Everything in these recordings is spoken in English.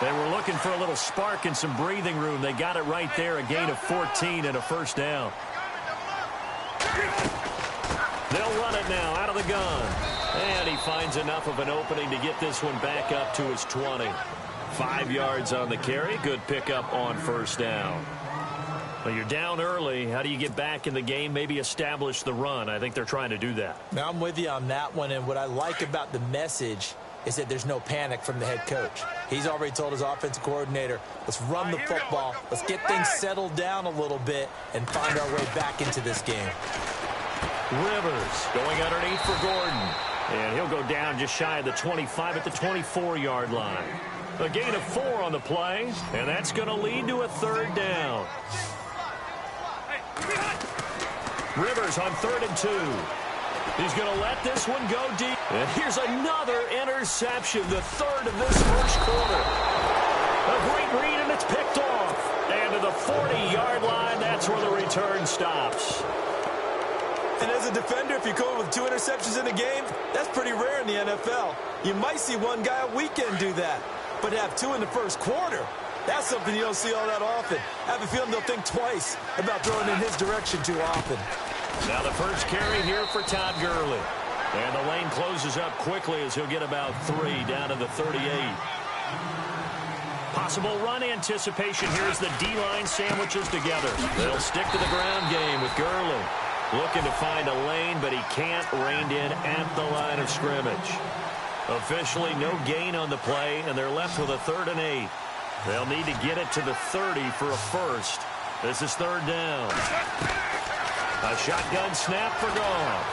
They were looking for a little spark and some breathing room. They got it right there, a gain of 14 and a first down. They'll run it now out of the gun. And he finds enough of an opening to get this one back up to his 20. 5 yards on the carry. Good pickup on first down. Well, you're down early. How do you get back in the game? Maybe establish the run. I think they're trying to do that. Now, I'm with you on that one, and what I like about the message is that there's no panic from the head coach. He's already told his offensive coordinator, let's run the football, let's get things settled down a little bit and find our way back into this game. Rivers going underneath for Gordon. And he'll go down just shy of the 25 at the 24-yard line. A gain of 4 on the play, and that's going to lead to a third down. Rivers on 3rd and 2. He's going to let this one go deep. And here's another interception, the third of this first quarter. A great read, and it's picked off. And to the 40-yard line, that's where the return stops. And as a defender, if you're going with 2 interceptions in a game, that's pretty rare in the NFL. You might see one guy a weekend do that. But to have 2 in the first quarter, that's something you don't see all that often. I have a feeling they'll think twice about throwing in his direction too often. Now the first carry here for Todd Gurley. And the lane closes up quickly as he'll get about 3 down to the 38. Possible run anticipation here as the D-line sandwiches together. They'll stick to the ground game with Gurley. Looking to find a lane, but he can't rein in at the line of scrimmage. Officially no gain on the play, and they're left with a 3rd and 8. They'll need to get it to the 30 for a first. This is 3rd down. A shotgun snap for Goff.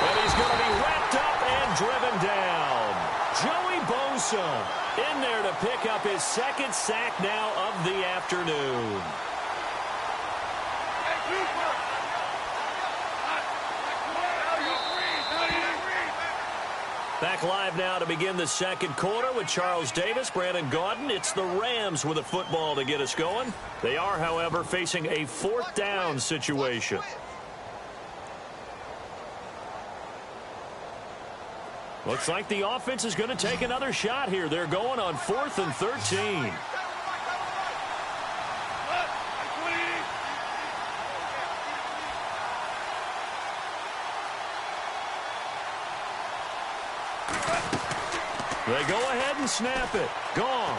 And he's going to be wrapped up and driven down. Joey Bosa in there to pick up his 2nd sack now of the afternoon. Back live now to begin the second quarter with Charles Davis, Brandon Gaudin. It's the Rams with a football to get us going. They are, however, facing a 4th down situation. Looks like the offense is going to take another shot here. They're going on 4th and 13. They go ahead and snap it. Goff.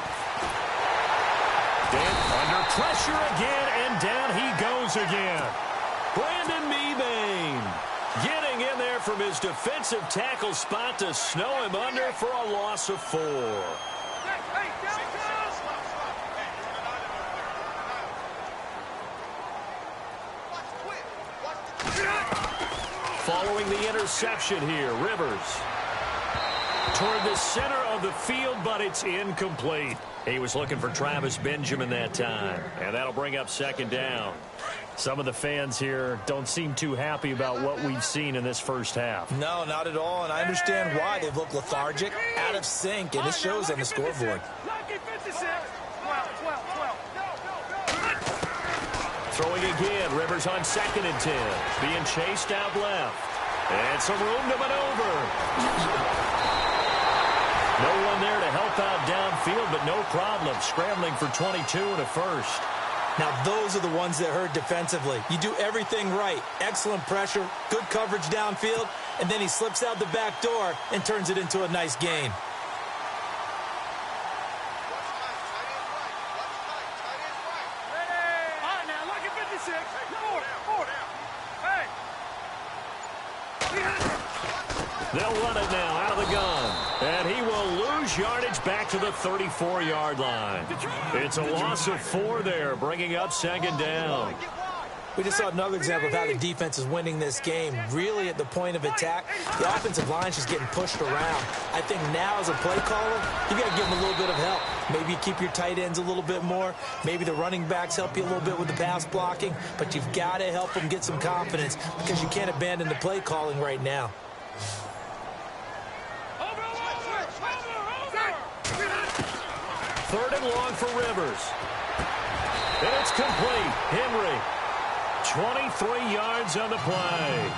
Under pressure again, and down he goes again. Brandon Mebane getting in there from his defensive tackle spot to snow him under for a loss of 4. Following the interception here, Rivers toward the center of the field, but it's incomplete. He was looking for Travis Benjamin that time, and that'll bring up 2nd down. Some of the fans here don't seem too happy about what we've seen in this first half. No, not at all, and I understand why. They've looked lethargic, out of sync, and it shows on the scoreboard. Throwing again, Rivers on 2nd and 10. Being chased out left. And some room to maneuver. No one there to help out downfield, but no problem. Scrambling for 22 and a first. Now, those are the ones that hurt defensively. You do everything right. Excellent pressure, good coverage downfield, and then he slips out the back door and turns it into a nice gain. They'll run it now out of the gun. And he will lose yardage back to the 34-yard line. It's a loss of 4 there, bringing up 2nd down. We just saw another example of how the defense is winning this game. Really at the point of attack, the offensive line's just getting pushed around. I think now as a play caller, you got to give them a little bit of help. Maybe you keep your tight ends a little bit more. Maybe the running backs help you a little bit with the pass blocking. But you've got to help them get some confidence because you can't abandon the play calling right now. Third and long for Rivers. And it's complete. Henry 23 yards on the play.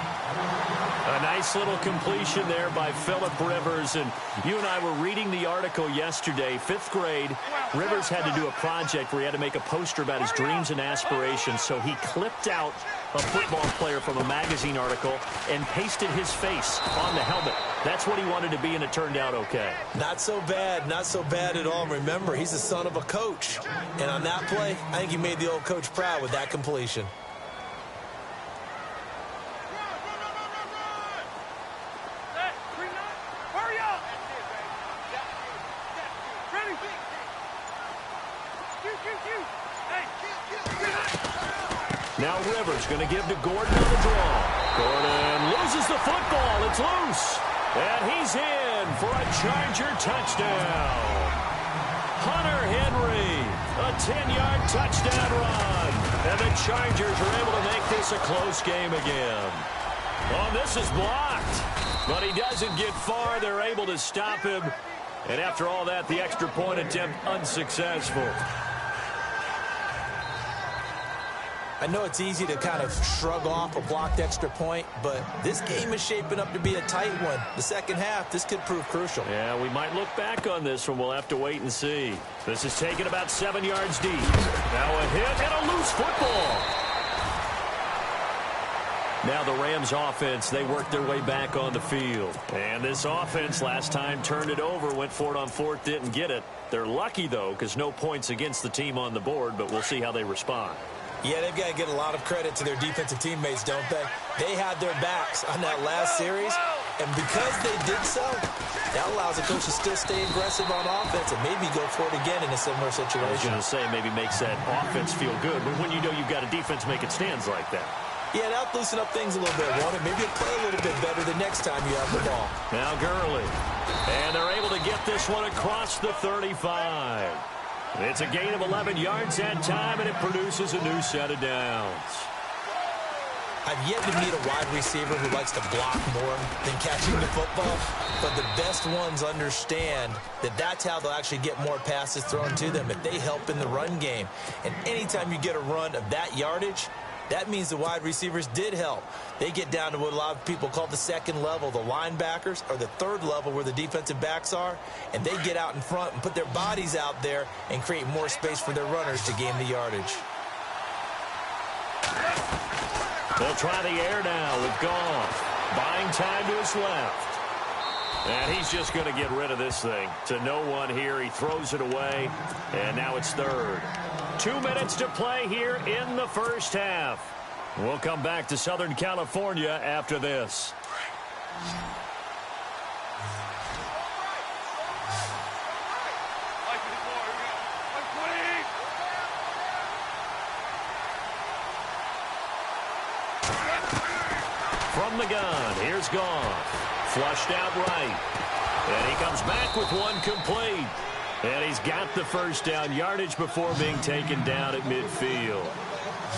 A nice little completion there by Phillip Rivers. And you and I were reading the article yesterday, 5th grade. Rivers had to do a project where he had to make a poster about his dreams and aspirations. So he clipped out a football player from a magazine article and pasted his face on the helmet. That's what he wanted to be, and it turned out okay. Not so bad at all. Remember, he's the son of a coach. And on that play, I think he made the old coach proud with that completion. Now Rivers going to give to Gordon on the draw. Gordon loses the football. It's loose. And he's in for a Charger touchdown. Hunter Henry, a 10-yard touchdown run. And the Chargers are able to make this a close game again. Oh, this is blocked. But he doesn't get far. They're able to stop him. And after all that, the extra point attempt unsuccessful. I know it's easy to kind of shrug off a blocked extra point, but this game is shaping up to be a tight one. The second half, this could prove crucial. Yeah, we might look back on this one. We'll have to wait and see. This is taken about 7 yards deep. Now a hit and a loose football. Now the Rams offense, they work their way back on the field. And this offense last time turned it over, went for it on 4th, didn't get it. They're lucky, though, because no points against the team on the board, but we'll see how they respond. Yeah, they've got to get a lot of credit to their defensive teammates, don't they? They had their backs on that last series, and because they did so, that allows the coach to still stay aggressive on offense and maybe go for it again in a similar situation. I was going to say, maybe makes that offense feel good, but when you know you've got a defense making stands like that. Yeah, that'll loosen up things a little bit, won't it? Maybe you'll play a little bit better the next time you have the ball. Now Gurley, and they're able to get this one across the 35. It's a gain of 11 yards that time, and it produces a new set of downs. I've yet to meet a wide receiver who likes to block more than catching the football, but the best ones understand that that's how they'll actually get more passes thrown to them if they help in the run game. And anytime you get a run of that yardage, that means the wide receivers did help. They get down to what a lot of people call the second level, the linebackers, or the third level where the defensive backs are, and they get out in front and put their bodies out there and create more space for their runners to gain the yardage. They'll try the air now with Goff. Buying time to his left. And he's just going to get rid of this thing. To no one here. He throws it away, and now it's 3rd. 2 minutes to play here in the first half. We'll come back to Southern California after this. From the gun, here's Goff. Flushed out right. And he comes back with one complete. And he's got the first down, yardage before being taken down at midfield.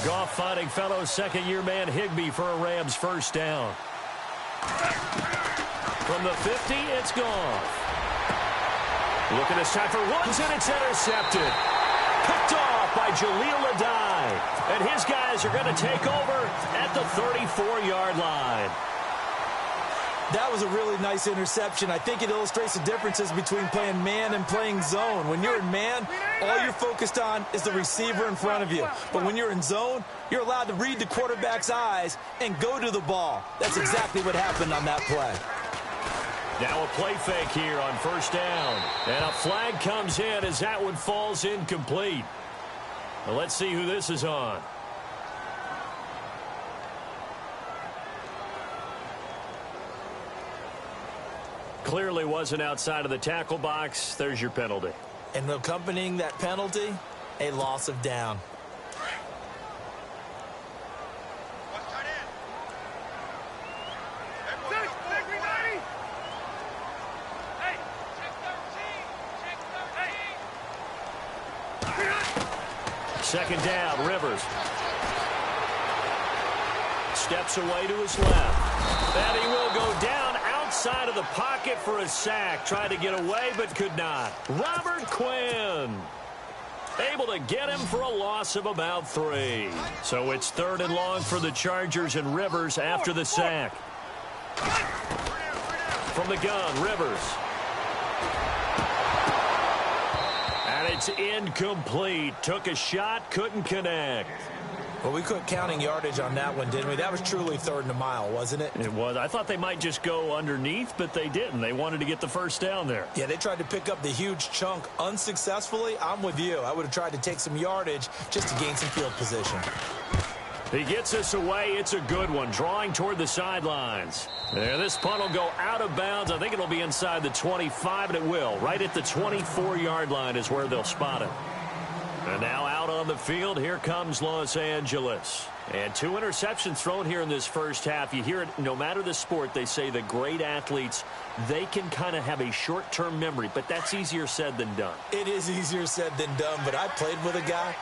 Goff finding fellow second-year man Higbee for a Rams first down. From the 50, it's Goff. Looking this time for Woods, and it's intercepted. Picked off by Jaleel Adai. And his guys are going to take over at the 34-yard line. That was a really nice interception. I think it illustrates the differences between playing man and playing zone. When you're in man, all you're focused on is the receiver in front of you. But when you're in zone, you're allowed to read the quarterback's eyes and go to the ball. That's exactly what happened on that play. Now a play fake here on first down. And a flag comes in as that one falls incomplete. Well, let's see who this is on. Clearly wasn't outside of the tackle box. There's your penalty. And accompanying that penalty, a loss of down. Second down, Rivers. Steps away to his left. And he will go down outside of the pocket for a sack. Tried to get away, but could not. Robert Quinn. Able to get him for a loss of about 3. So it's 3rd and long for the Chargers, and Rivers after the sack. From the gun, Rivers. And it's incomplete. Took a shot, couldn't connect. Well, we quit counting yardage on that one, didn't we? That was truly 3rd and a mile, wasn't it? It was. I thought they might just go underneath, but they didn't. They wanted to get the first down there. Yeah, they tried to pick up the huge chunk unsuccessfully. I'm with you. I would have tried to take some yardage just to gain some field position. He gets us away. It's a good one. Drawing toward the sidelines. There, this punt will go out of bounds. I think it'll be inside the 25, and it will. Right at the 24-yard line is where they'll spot it. And now out on the field, here comes Los Angeles. And 2 interceptions thrown here in this first half. You hear it, no matter the sport, they say the great athletes, they can kind of have a short-term memory, but that's easier said than done. It is easier said than done, but I played with a guy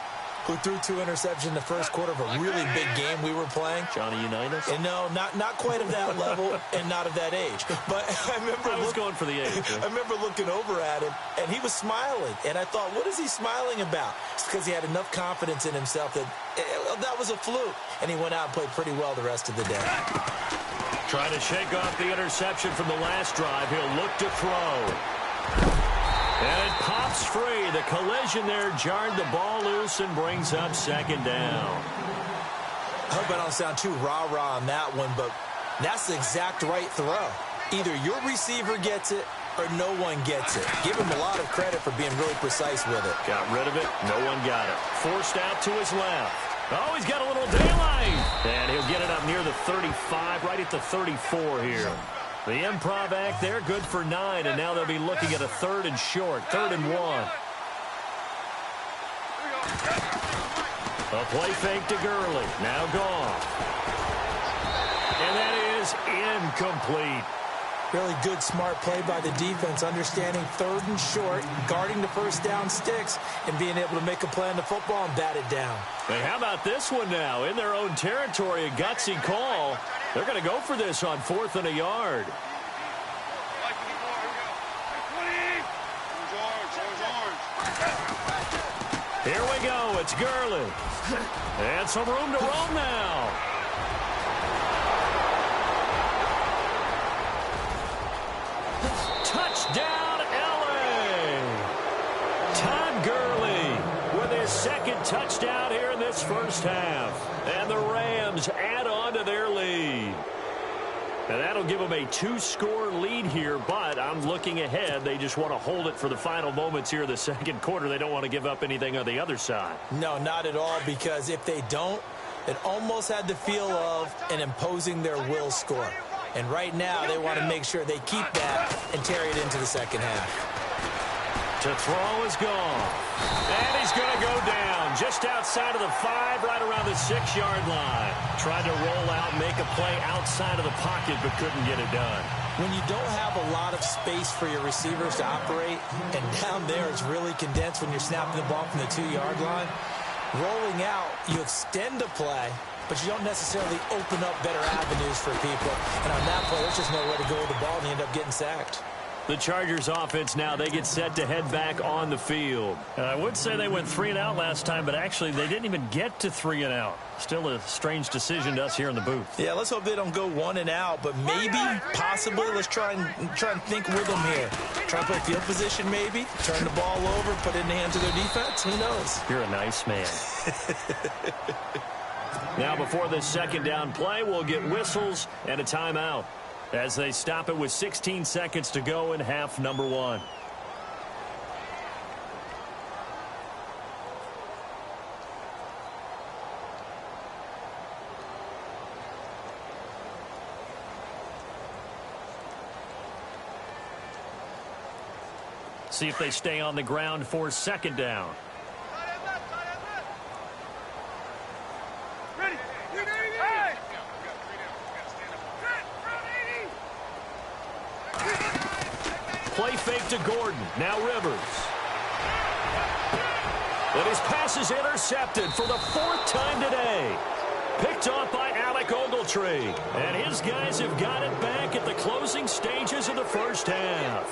who threw 2 interceptions in the first quarter of a really big game we were playing. Johnny Unitas? And no, not quite of that level and not of that age. But I was going for the age. I remember looking over at him, and he was smiling. And I thought, what is he smiling about? It's because he had enough confidence in himself that that was a fluke. And he went out and played pretty well the rest of the day. Trying to shake off the interception from the last drive. He'll look to throw. And it pops free. The collision there jarred the ball loose and brings up 2nd down. I hope I don't sound too rah-rah on that one, but that's the exact right throw. Either your receiver gets it or no one gets it. Give him a lot of credit for being really precise with it. Got rid of it. No one got it. Forced out to his left. Oh, he's got a little daylight. And he'll get it up near the 35, right at the 34 here. The improv act there, good for 9, and now they'll be looking at a 3rd and short, 3rd and 1. A play fake to Gurley, now gone. And that is incomplete. Really good, smart play by the defense, understanding 3rd and short, guarding the first down sticks, and being able to make a play on the football and bat it down. Hey, how about this one now? In their own territory, a gutsy call. They're going to go for this on 4th and a yard. Here we go. It's Gurley. And some room to roam now. Touchdown, L.A. Todd Gurley with his 2nd touchdown here in this first half. And the Rams add on to their lead. And that'll give them a 2-score lead here, but I'm looking ahead. They just want to hold it for the final moments here in the 2nd quarter. They don't want to give up anything on the other side. No, not at all, because if they don't, it almost had the feel of an imposing their will score. And right now, they want to make sure they keep that and carry it into the 2nd half. To throw is gone. And he's going to go down just outside of the 5, right around the 6-yard line. Tried to roll out, make a play outside of the pocket, but couldn't get it done. When you don't have a lot of space for your receivers to operate, and down there it's really condensed when you're snapping the ball from the 2-yard line, rolling out, you extend the play, but you don't necessarily open up better avenues for people. And on that play, there's just no way to go with the ball, and you end up getting sacked. The Chargers offense now, they get set to head back on the field. I would say they went 3 and out last time, but actually they didn't even get to 3 and out. Still a strange decision to us here in the booth. Yeah, let's hope they don't go 1 and out, but maybe, possibly, let's try and think with them here. Try to play field position maybe, turn the ball over, put it in the hands of their defense. Who knows? You're a nice man. Now before this 2nd down play, we'll get whistles and a timeout as they stop it with 16 seconds to go in half number 1. See if they stay on the ground for 2nd down. Play fake to Gordon. Now Rivers. And his pass is intercepted for the 4th time today. Picked off by Alec Ogletree. And his guys have got it back at the closing stages of the first half.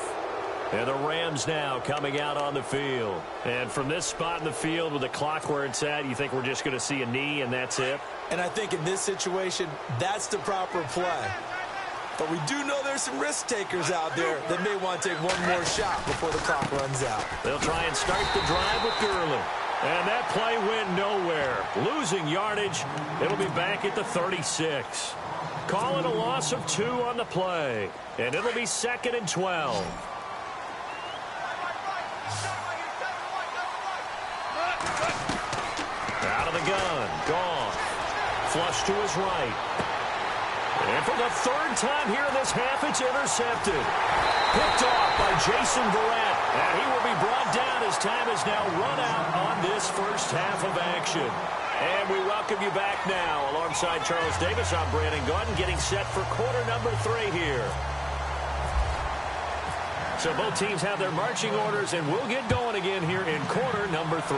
And the Rams now coming out on the field. And from this spot in the field with the clock where it's at, you think we're just going to see a knee and that's it? And I think in this situation, that's the proper play. But we do know there's some risk takers out there that may want to take one more shot before the clock runs out. They'll try and start the drive with Gurley. And that play went nowhere. Losing yardage. It'll be back at the 36. Calling a loss of 2 on the play. And it'll be 2nd and 12. Out of the gun. Gone. Flush to his right. And for the 3rd time here in this half, it's intercepted. Picked off by Jason Verrett. And he will be brought down as time is now run out on this first half of action. And we welcome you back now. Alongside Charles Davis, I'm Brandon Gordon, getting set for quarter number 3 here. So both teams have their marching orders, and we'll get going again here in quarter number 3.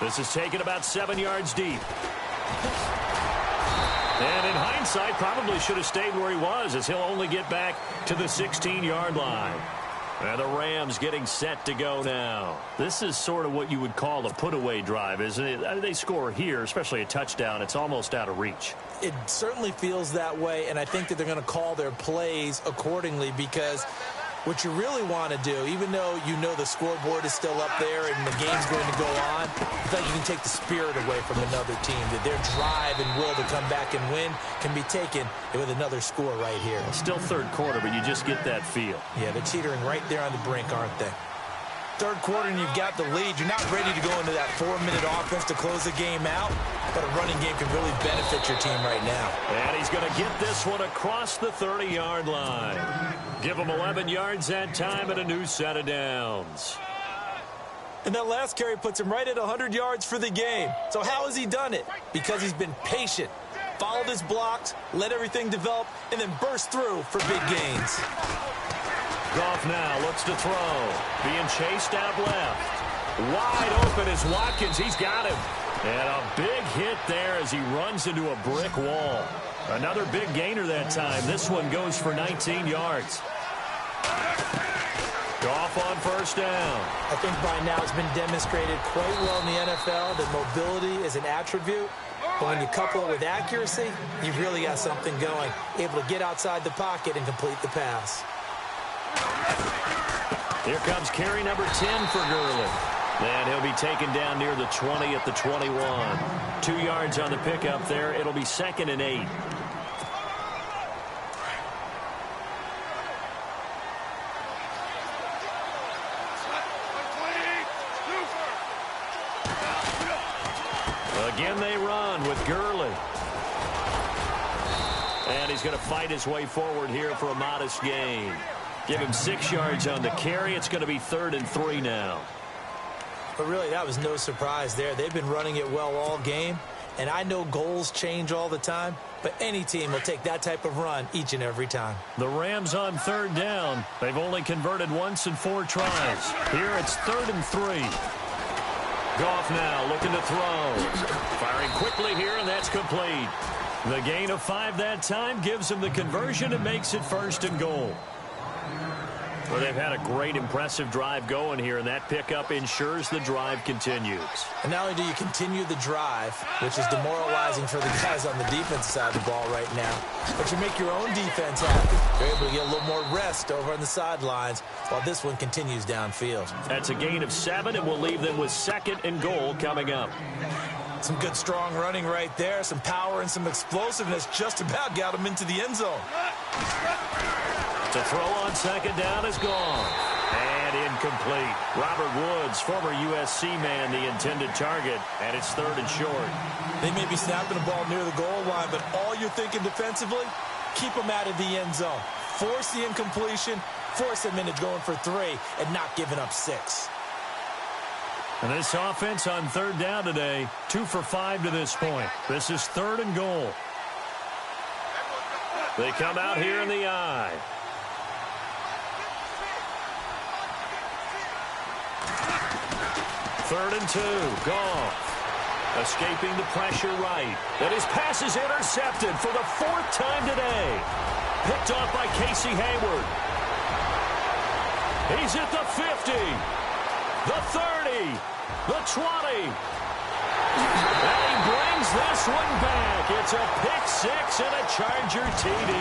This is taken about 7 yards deep. And in hindsight, probably should have stayed where he was, as he'll only get back to the 16-yard line. And the Rams getting set to go now. This is sort of what you would call a put-away drive, isn't it? They score here, especially a touchdown. It's almost out of reach. It certainly feels that way, and I think that they're going to call their plays accordingly, because what you really want to do, even though you know the scoreboard is still up there and the game's going to go on, I feel like you can take the spirit away from another team, that their drive and will to come back and win can be taken with another score right here. Still 3rd quarter, but you just get that feel. Yeah, they're teetering right there on the brink, aren't they? 3rd quarter and you've got the lead. You're not ready to go into that 4-minute offense to close the game out, but a running game can really benefit your team right now. And he's going to get this one across the 30-yard line. Give him 11 yards that time and a new set of downs. And that last carry puts him right at 100 yards for the game. So how has he done it? Because he's been patient, followed his blocks, let everything develop, and then burst through for big gains. Goff now looks to throw. Being chased out left. Wide open is Watkins. He's got him. And a big hit there as he runs into a brick wall. Another big gainer that time. This one goes for 19 yards. Goff on 1st down. I think by now it's been demonstrated quite well in the NFL that mobility is an attribute. But when you couple it with accuracy, you've really got something going. Able to get outside the pocket and complete the pass. Here comes carry number 10 for Gurley. And he'll be taken down near the 20 at the 21. 2 yards on the pickup there. It'll be 2nd and 8. Again they run with Gurley. And he's going to fight his way forward here for a modest gain. Give him 6 yards on the carry. It's going to be 3rd and 3 now. But really, that was no surprise there. They've been running it well all game. And I know goals change all the time, but any team will take that type of run each and every time. The Rams on 3rd down. They've only converted once in 4 tries. Here it's 3rd and 3. Goff now looking to throw. Firing quickly here, and that's complete. The gain of 5 that time gives him the conversion and makes it 1st and goal. Well, they've had a great, impressive drive going here, and that pickup ensures the drive continues. And not only do you continue the drive, which is demoralizing for the guys on the defensive side of the ball right now, but you make your own defense happy. You're able to get a little more rest over on the sidelines while this one continues downfield. That's a gain of 7, and we'll leave them with 2nd and goal coming up. Some good, strong running right there, some power and some explosiveness just about got him into the end zone. To throw on 2nd down is gone. And incomplete. Robert Woods, former USC man, the intended target, and it's 3rd and short. They may be snapping the ball near the goal line, but all you're thinking defensively, keep them out of the end zone. Force the incompletion, force them into going for 3, and not giving up 6. And this offense on 3rd down today, 2 for 5 to this point. This is 3rd and goal. They come out here in the eye. Third and 2. Goff escaping the pressure right. And his pass is intercepted for the 4th time today. Picked off by Casey Hayward. He's at the 50, the 30, the 20. And he brings this one back. It's a pick six and a Charger TD.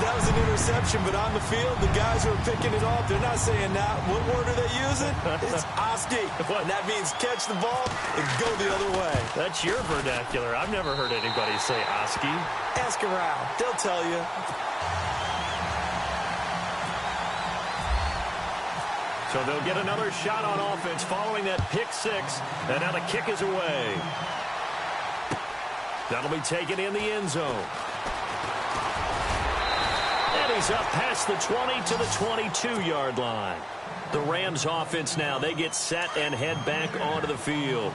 That was an interception, but on the field, the guys who are picking it off, they're not saying that. What word are they using? It's Oski. And that means catch the ball and go the other way. That's your vernacular. I've never heard anybody say Oski. Ask around. They'll tell you. So they'll get another shot on offense following that pick six. And now the kick is away. That'll be taken in the end zone. And he's up past the 20 to the 22-yard line. The Rams offense now, they get set and head back onto the field.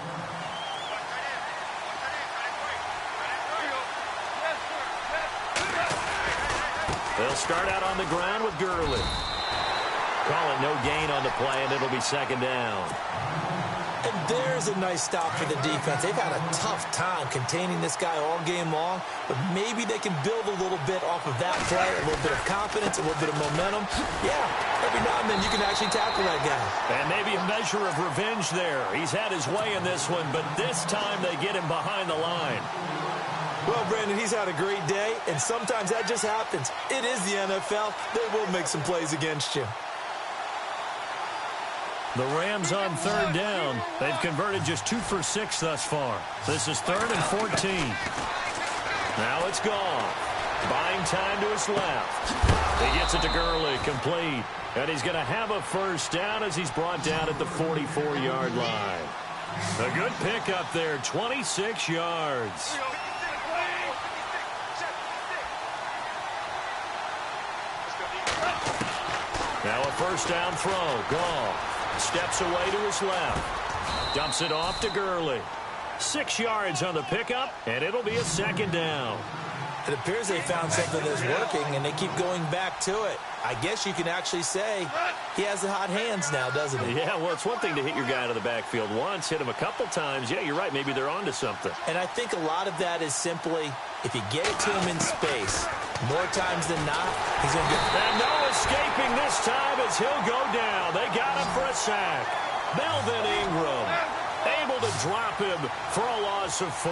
They'll start out on the ground with Gurley. Call it no gain on the play, and it'll be second down. And there's a nice stop for the defense. They've had a tough time containing this guy all game long, but maybe they can build a little bit off of that play, a little bit of confidence, a little bit of momentum. Yeah, every now and then you can actually tackle that guy. And maybe a measure of revenge there. He's had his way in this one, but this time they get him behind the line. Well, Brandon, he's had a great day, and sometimes that just happens. It is the NFL. They will make some plays against you. The Rams on third down. They've converted just 2 for 6 thus far. This is 3rd and 14. Now it's gone. Buying time to his left. He gets it to Gurley, complete. And he's going to have a first down as he's brought down at the 44-yard line. A good pickup there, 26 yards. Now a first down throw. Goff steps away to his left. Dumps it off to Gurley. 6 yards on the pickup, and it'll be a second down. It appears they found something that's working, and they keep going back to it. I guess you can actually say he has the hot hands now, doesn't he? Yeah, well, it's one thing to hit your guy out of the backfield once, hit him a couple times. Yeah, you're right. Maybe they're onto something. And I think a lot of that is simply if you get it to him in space, more times than not, he's going to get... And no escaping this time as he'll go down. They got him for a sack. Melvin Ingram able to drop him for a loss of 4.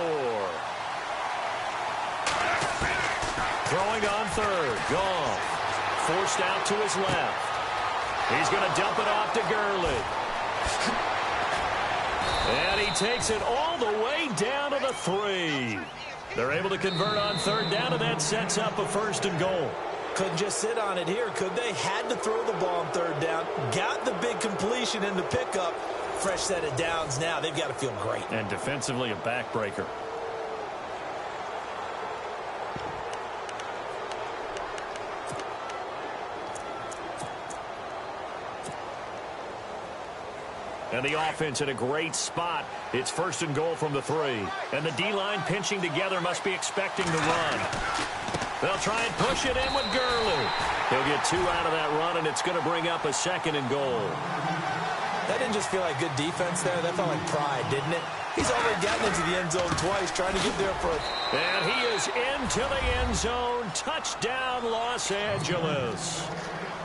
Throwing on third. Goff. Forced out to his left. He's going to dump it off to Gurley. And he takes it all the way down to the 3. They're able to convert on third down, and that sets up a 1st and goal. Couldn't just sit on it here, could they? Had to throw the ball on third down. Got the big completion in the pickup. Fresh set of downs now. They've got to feel great. And defensively, a backbreaker. And the offense in a great spot. It's 1st and goal from the 3. And the D-line pinching together must be expecting the run. They'll try and push it in with Gurley. He'll get 2 out of that run, and it's going to bring up a 2nd and goal. That didn't just feel like good defense there. That felt like pride, didn't it? He's already gotten into the end zone twice, trying to get there for it. And he is into the end zone. Touchdown, Los Angeles.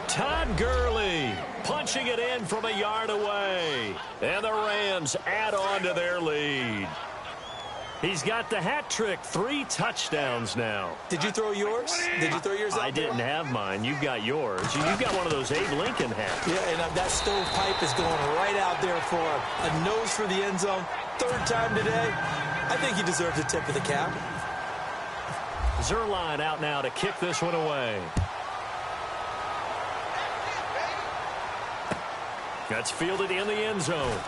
Todd Gurley punching it in from a yard away. And the Rams add on to their lead. He's got the hat trick, 3 touchdowns now. Did you throw yours? Did you throw yours out I didn't have mine. You've got yours. You've got one of those Abe Lincoln hats. Yeah, and that stovepipe is going right out there for him. A nose for the end zone. 3rd time today. I think he deserves a tip of the cap. Zerline out now to kick this one away. That's fielded in the end zone.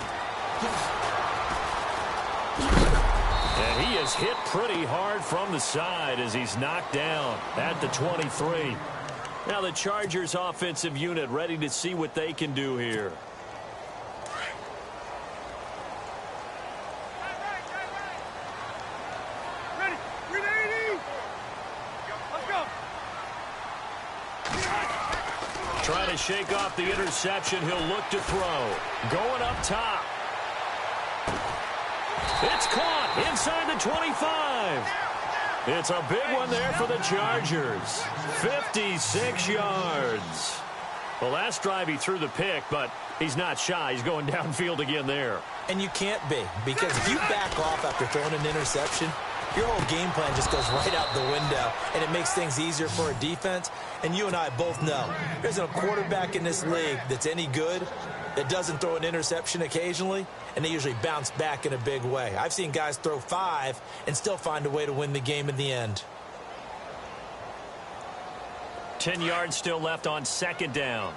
And he is hit pretty hard from the side as he's knocked down at the 23. Now the Chargers offensive unit ready to see what they can do here. Trying to shake off the interception. He'll look to throw. Going up top. It's caught inside the 25. It's a big one there for the Chargers. 56 yards. Well, last drive he threw the pick, but he's not shy. He's going downfield again there. And you can't be, because if you back off after throwing an interception, your whole game plan just goes right out the window, and it makes things easier for a defense. And you and I both know there's a quarterback in this league that's any good that doesn't throw an interception occasionally, and they usually bounce back in a big way. I've seen guys throw 5 and still find a way to win the game in the end. 10 yards still left on second down.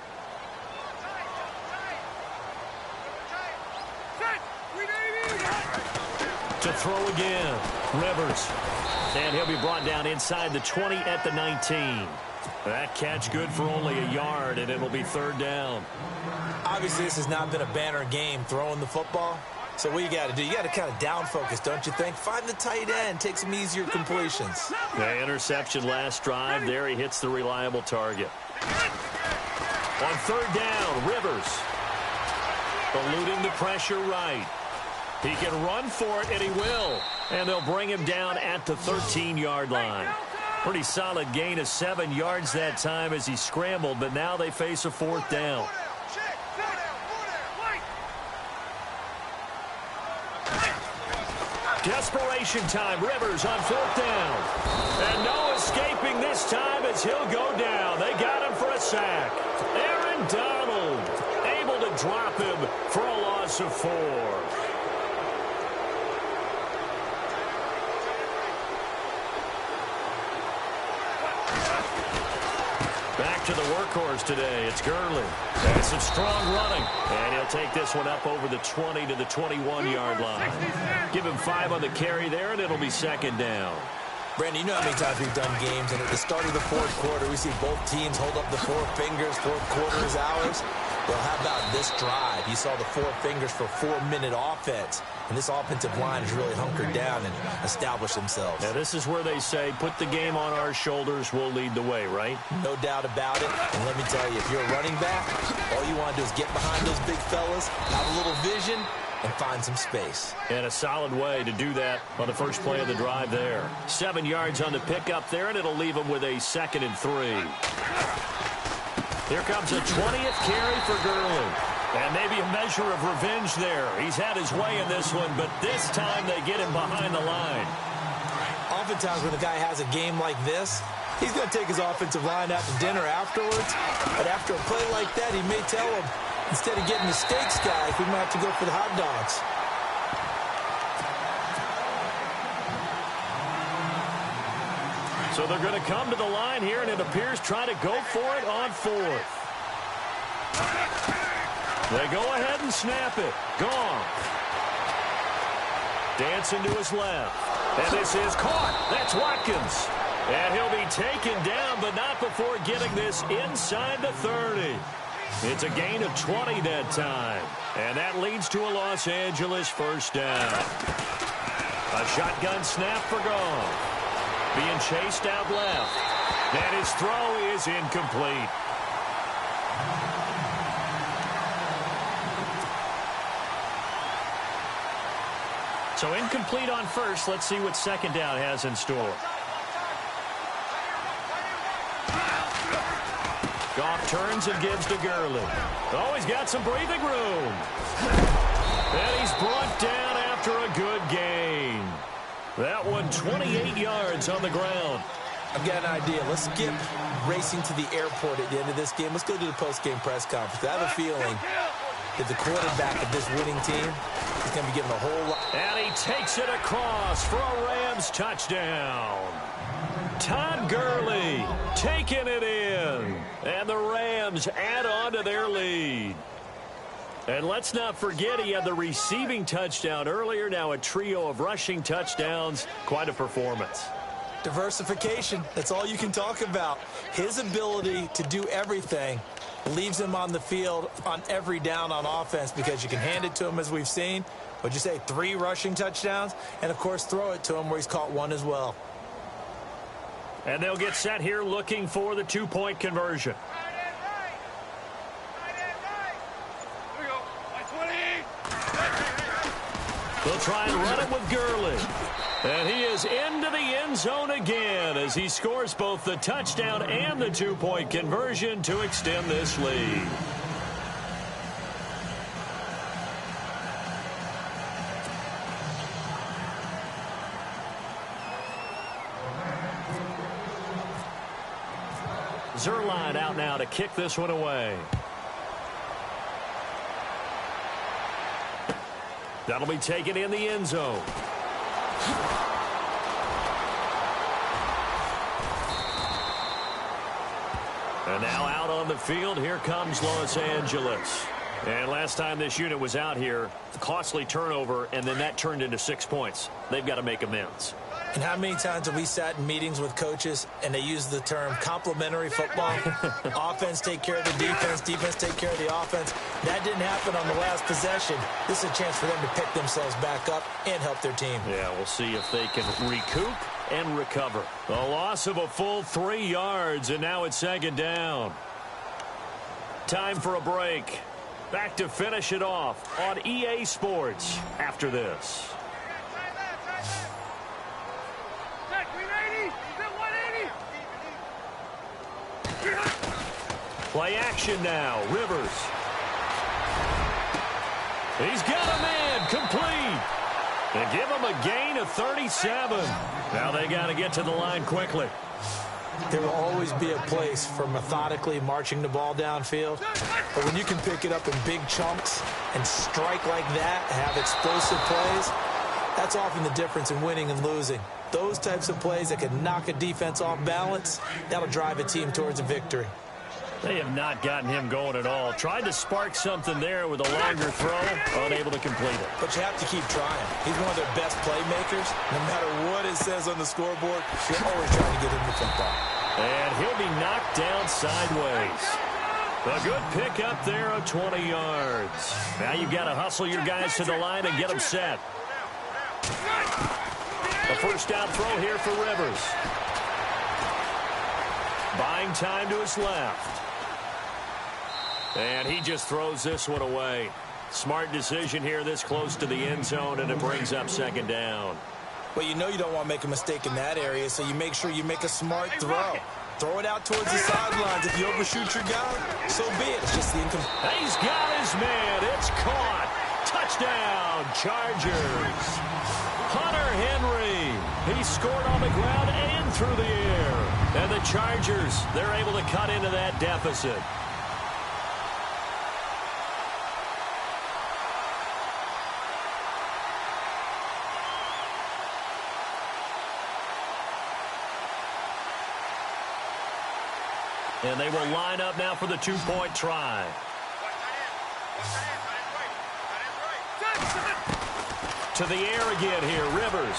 To throw again, Rivers. And he'll be brought down inside the 20 at the 19. That catch good for only a yard, and it'll be third down. Obviously, this has not been a banner game throwing the football. So what you got to do, you got to kind of down focus, don't you think? Find the tight end, take some easier completions. The interception last drive. There he hits the reliable target. On third down, Rivers. Eluding the pressure right. He can run for it, and he will. And they'll bring him down at the 13-yard line. Pretty solid gain of 7 yards that time as he scrambled, but now they face a fourth down. Desperation time. Rivers on fourth down. And no escaping this time as he'll go down. They got him for a sack. Aaron Donald able to drop him for a loss of 4. Back to the workhorse today. It's Gurley. And some strong running. And he'll take this one up over the 20 to the 21-yard line. Give him 5 on the carry there, and it'll be second down. Brandon, you know how many times we've done games, and at the start of the fourth quarter, we see both teams hold up the 4 fingers, fourth quarter is ours. Well, how about this drive? You saw the 4 fingers for 4-minute offense, and this offensive line has really hunkered down and established themselves. Now, this is where they say, put the game on our shoulders, we'll lead the way, right? No doubt about it. And let me tell you, if you're a running back, all you want to do is get behind those big fellas, have a little vision, and find some space. And a solid way to do that on the first play of the drive there. 7 yards on the pickup there, and it'll leave them with a 2nd and 3. Here comes a 20th carry for Gurley. And maybe a measure of revenge there. He's had his way in this one, but this time they get him behind the line. Oftentimes when a guy has a game like this, he's going to take his offensive line out to dinner afterwards. But after a play like that, he may tell him, instead of getting the steaks, guys, we might have to go for the hot dogs. So they're going to come to the line here, and it appears trying to go for it on 4th. They go ahead and snap it. Gone. Dancing to his left. And this is caught. That's Watkins. And he'll be taken down, but not before getting this inside the 30. It's a gain of 20 that time. And that leads to a Los Angeles first down. A shotgun snap for Goff. Being chased out left. And his throw is incomplete. So incomplete on first. Let's see what second down has in store. Goff turns and gives to Gurley. Oh, he's got some breathing room. And he's brought down after a good gain. That one 28 yards on the ground. I've got an idea. Let's skip racing to the airport at the end of this game. Let's go to the post-game press conference. I have a feeling that the quarterback of this winning team is going to be given a whole lot. And he takes it across for a Rams touchdown. Todd Gurley taking it in. And the Rams add on to their lead. And let's not forget he had the receiving touchdown earlier. Now a trio of rushing touchdowns. Quite a performance. Diversification. That's all you can talk about. His ability to do everything leaves him on the field on every down on offense because you can hand it to him as we've seen. Would you say 3 rushing touchdowns? And, of course, throw it to him where he's caught 1 as well. And they'll get set here looking for the 2-point conversion. They'll try and run it with Gurley. And he is into the end zone again as he scores both the touchdown and the two-point conversion to extend this lead. Zerline out now to kick this one away. That'll be taken in the end zone. And now out on the field, here comes Los Angeles. And last time this unit was out here, costly turnover, and then that turned into 6 points. They've got to make amends. And how many times have we sat in meetings with coaches and they use the term complementary football? Offense take care of the defense, defense take care of the offense. That didn't happen on the last possession. This is a chance for them to pick themselves back up and help their team. Yeah, we'll see if they can recoup and recover. A loss of a full 3 yards, and now it's second down. Time for a break. Back to finish it off on EA Sports after this. Play action now. Rivers. He's got a man complete. And give him a gain of 37. Now they got to get to the line quickly. There will always be a place for methodically marching the ball downfield. But when you can pick it up in big chunks and strike like that, have explosive plays, that's often the difference in winning and losing. Those types of plays that can knock a defense off balance, that'll drive a team towards a victory. They have not gotten him going at all. Tried to spark something there with a longer throw, unable to complete it. But you have to keep trying. He's one of their best playmakers. No matter what it says on the scoreboard, you're always trying to get him the football. And he'll be knocked down sideways. A good pickup there of 20 yards. Now you've got to hustle your guys to the line and get them set. A first down throw here for Rivers. Buying time to his left. And he just throws this one away. Smart decision here this close to the end zone, and it brings up second down. Well, you know you don't want to make a mistake in that area, so you make sure you make a smart throw. Throw it out towards the sidelines. If you overshoot your guy, so be it. It's just the incomplete. He's got his man. It's caught. Touchdown, Chargers. Hunter Henry. He scored on the ground and through the air. And the Chargers, they're able to cut into that deficit. And they will line up now for the two-point try. To the air again here, Rivers.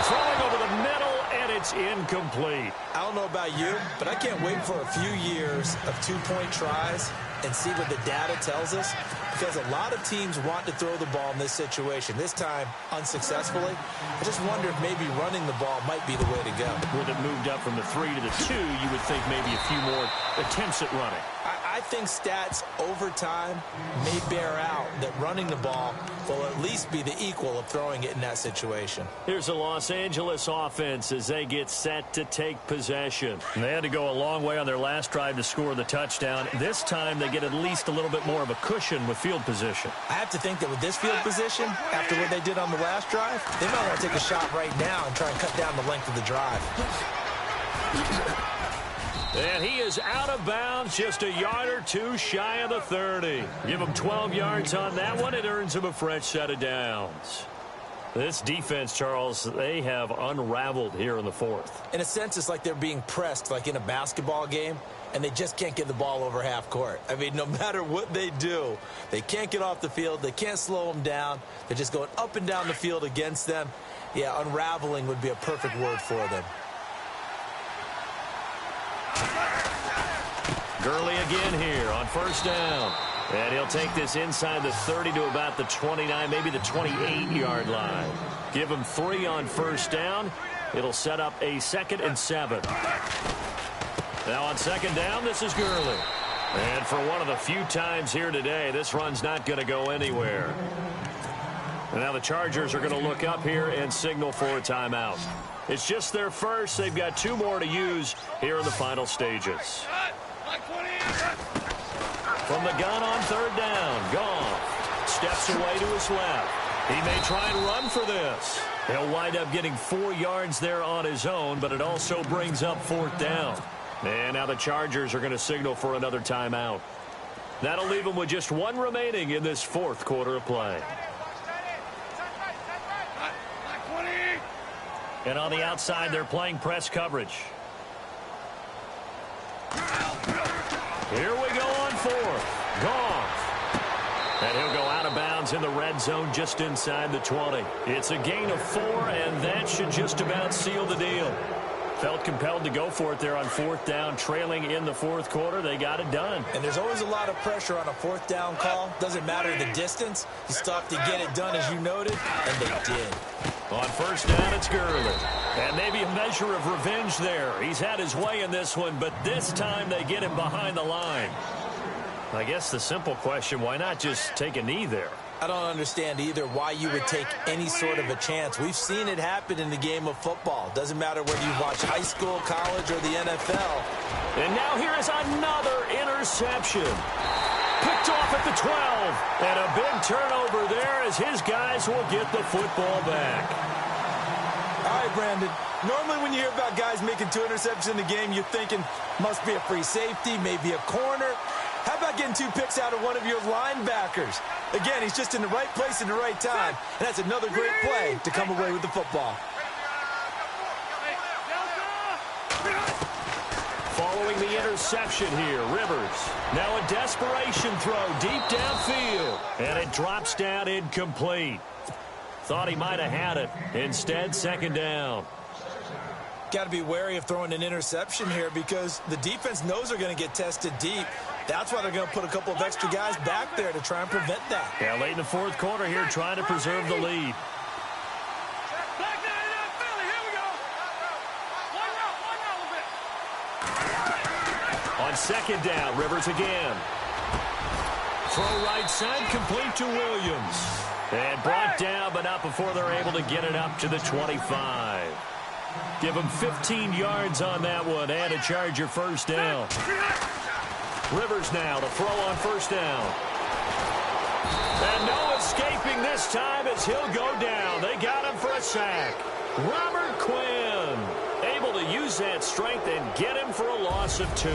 Throwing over the middle, and it's incomplete. I don't know about you, but I can't wait for a few years of two-point tries and see what the data tells us, because a lot of teams want to throw the ball in this situation. This time, unsuccessfully. I just wonder if maybe running the ball might be the way to go. With it moved up from the 3 to the 2, you would think maybe a few more attempts at running. I think stats over time may bear out that running the ball will at least be the equal of throwing it in that situation. Here's the Los Angeles offense as they get set to take possession. They had to go a long way on their last drive to score the touchdown. This time they get at least a little bit more of a cushion with field position. I have to think that with this field position, after what they did on the last drive, they might want to take a shot right now and try and cut down the length of the drive. And he is out of bounds, just a yard or two shy of the 30. Give him 12 yards on that one. It earns him a fresh set of downs. This defense, Charles, they have unraveled here in the fourth. In a sense, it's like they're being pressed like in a basketball game, and they just can't get the ball over half court. I mean, no matter what they do, they can't get off the field. They can't slow them down. They're just going up and down the field against them. Yeah, unraveling would be a perfect word for them. Gurley again here on first down. And he'll take this inside the 30 to about the 29, maybe the 28-yard line. Give him 3 on first down. It'll set up a 2nd and 7. Now on second down, this is Gurley. And for one of the few times here today, this run's not going to go anywhere. And now the Chargers are going to look up here and signal for a timeout. It's just their first. They've got 2 more to use here in the final stages. From the gun on 3rd down, Goff steps away to his left. He may try and run for this. He'll wind up getting 4 yards there on his own, but it also brings up 4th down. And now the Chargers are going to signal for another timeout. That'll leave them with just 1 remaining in this 4th quarter of play. And on the outside, they're playing press coverage. Here we go on 4th. Goff. And he'll go out of bounds in the red zone just inside the 20. It's a gain of 4, and that should just about seal the deal. Felt compelled to go for it there on 4th down, trailing in the 4th quarter. They got it done. And there's always a lot of pressure on a 4th down call. Doesn't matter the distance. You still have to get it done, as you noted, and they did. On 1st down, it's Gurley. And maybe a measure of revenge there. He's had his way in this one, but this time they get him behind the line. I guess the simple question, why not just take a knee there? I don't understand either why you would take any sort of a chance. We've seen it happen in the game of football. Doesn't matter whether you watch high school, college, or the NFL. And now here is another interception. Picked off at the 12. And a big turnover there as his guys will get the football back. All right, Brandon. Normally when you hear about guys making 2 interceptions in the game, you're thinking must be a free safety, maybe a corner. How about getting 2 picks out of one of your linebackers? Again, he's just in the right place at the right time, and that's another great play to come away with the football. Following the interception here, Rivers. Now a desperation throw deep downfield, and it drops down incomplete. Thought he might have had it. Instead, 2nd down. Got to be wary of throwing an interception here because the defense knows they're going to get tested deep. That's why they're going to put a couple of extra guys back there to try and prevent that. Yeah, late in the 4th quarter here, trying to preserve the lead. On 2nd down, Rivers again. Throw right side, complete to Williams. And brought down, but not before they're able to get it up to the 25. Give them 15 yards on that one and a Charger 1st down. Rivers now to throw on 1st down. And no escaping this time as he'll go down. They got him for a sack. Robert Quinn able to use that strength and get him for a loss of 2.